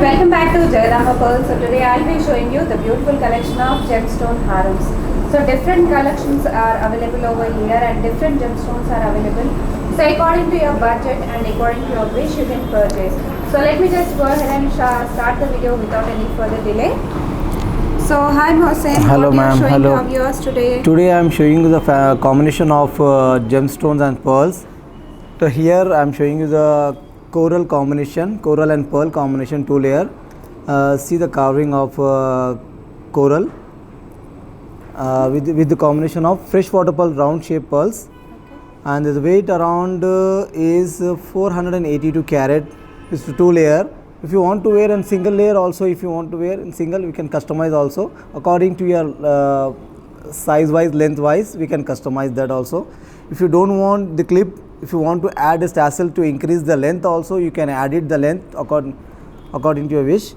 Welcome back to Jagadamba Pearls. So today I'll be showing you the beautiful collection of gemstone harems. So different collections are available over here and different gemstones are available. So according to your budget and according to your wish you can purchase. So let me just go ahead and start the video without any further delay. So hi Mohsen, hello what ma'am. Hello. Hello. Our viewers today? Today I am showing you the combination of gemstones and pearls. So here I am showing you the coral combination, coral and pearl combination 2 layer. See the carving of coral with the combination of freshwater pearl round shaped pearls. Okay. And the weight around is 482 carat. It's 2 layer. If you want to wear in single layer also, if you want to wear in single, we can customize also according to your size wise, length wise, we can customize that also. If you don't want the clip, if you want to add a tassel to increase the length also, you can add it the length according to your wish.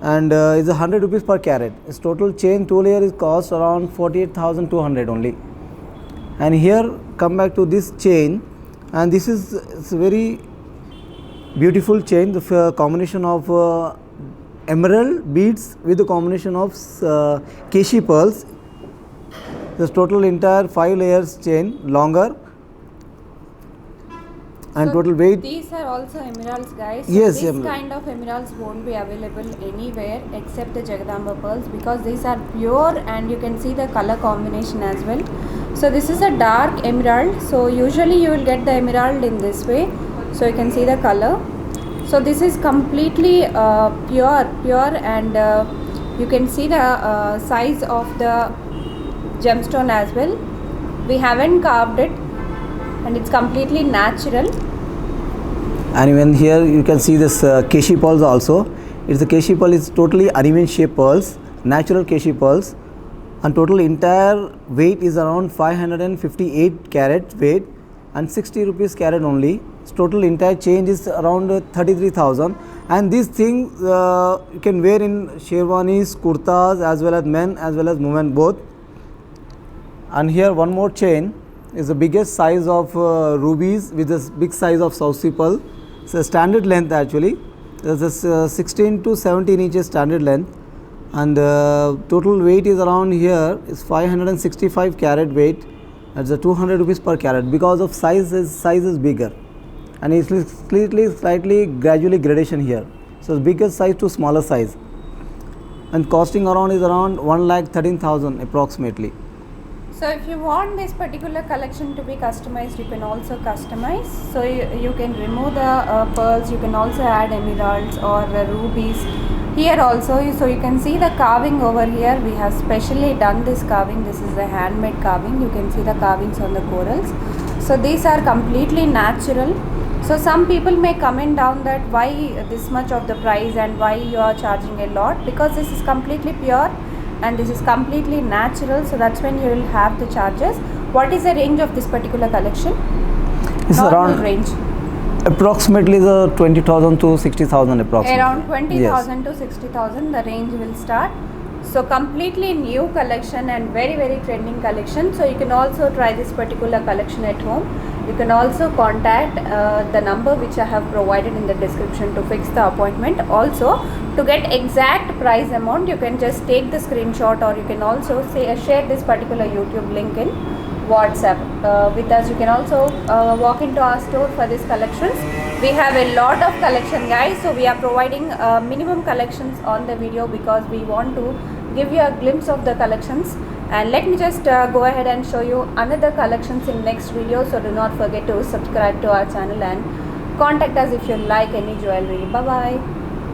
And it's 100 rupees per carat. Its total chain 2 layer is cost around 48,200 only. And here come back to this chain, and this is it's very beautiful chain, the combination of emerald beads with the combination of keshi pearls. This total entire 5 layers chain, longer, and so total weight. These are also emeralds, guys. So yes, this kind of emeralds won't be available anywhere except the Jagadamba pearls, because these are pure and you can see the color combination as well. So this is a dark emerald. So usually you will get the emerald in this way. So you can see the color. So this is completely pure, and you can see the size of the gemstone as well. We haven't carved it, and it's completely natural. And even here you can see this keshi pearls also. It's the keshi pearl is totally uneven shaped pearls, natural keshi pearls, and total entire weight is around 558 carat weight and 60 rupees carat only. Total entire change is around 33,000, and these things you can wear in sherwanis, kurtas, as well as men as well as women both. And here one more chain is the biggest size of rubies with this big size of South Sea pearl. It's a standard length actually. There's this 16 to 17 inches standard length, and total weight is around here is 565 carat weight. That's a 200 rupees per carat. Because of size is bigger, and it's slightly gradually gradation here. So biggest size to smaller size, and costing around is around 1,13,000 approximately. So if you want this particular collection to be customized, you can also customize. So you can remove the pearls, you can also add emeralds or rubies here also. So you can see the carving over here. We have specially done this carving. This is the handmade carving. You can see the carvings on the corals. So these are completely natural. So some people may comment down that why this much of the price and why you are charging a lot, because this is completely pure and this is completely natural. So that's when you will have the charges. What is the range of this particular collection? It's normal around range approximately the 20,000 to 60,000 approximately. Around 20,000 yes. to 60,000 the range will start. So completely new collection and very trending collection. So you can also try this particular collection at home. You can also contact the number which I have provided in the description to fix the appointment. Also, to get exact price amount, you can just take the screenshot, or you can also share this particular YouTube link in WhatsApp with us. You can also walk into our store for these collections. We have a lot of collection, guys. So we are providing minimum collections on the video because we want to give you a glimpse of the collections. And let me just go ahead and show you another collections in next video. So do not forget to subscribe to our channel and contact us if you like any jewelry. Bye bye.